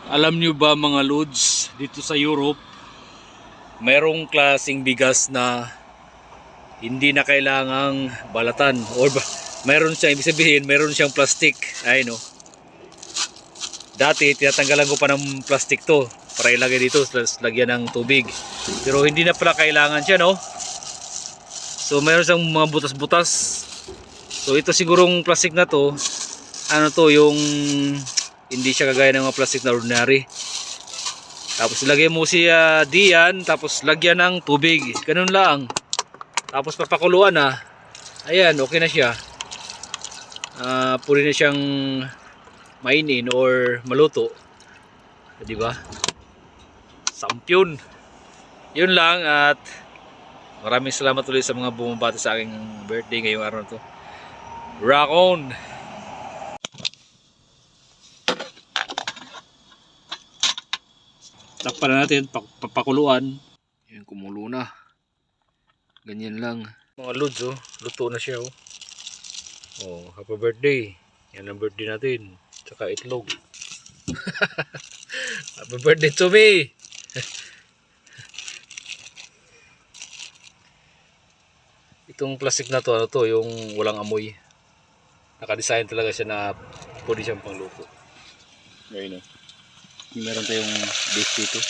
Alam nyo ba mga lods, dito sa Europe, mayroong klaseng bigas na hindi na kailangang balatan. Or mayroon siyang, ibig sabihin, mayroon siyang plastic. Ay no. Dati, tinatanggalan ko pa ng plastic to para ilagay dito, lagyan ng tubig. Pero hindi na pala kailangan siya, no? So, mayroon siyang mga butas-butas. So, ito sigurong plastic na to, ano to, yung hindi siya kagaya ng mga plastic na ordinary. Tapos ilagay mo siya diyan, tapos lagyan ng tubig. Ganun lang. Tapos papakuluan na. Ayan, okay na siya. Pwede na siyang mainin or maluto. Di ba? Sampyon. Yun lang at maraming salamat ulit sa mga bumabati sa aking birthday ngayong araw na to. Rock on! Takpan na natin, papakuluan. Yan, kumulo na. Ganyan lang. Mga lods, oh, luto na siya, oh. Oh, happy birthday. Yan ang birthday natin. Tsaka itlog. Happy birthday to me. Itong plastic na to, ano to, yung walang amoy. Naka-design talaga siya na pwede siyang pangluto. Ngayon, oh. Meron tayong base dito.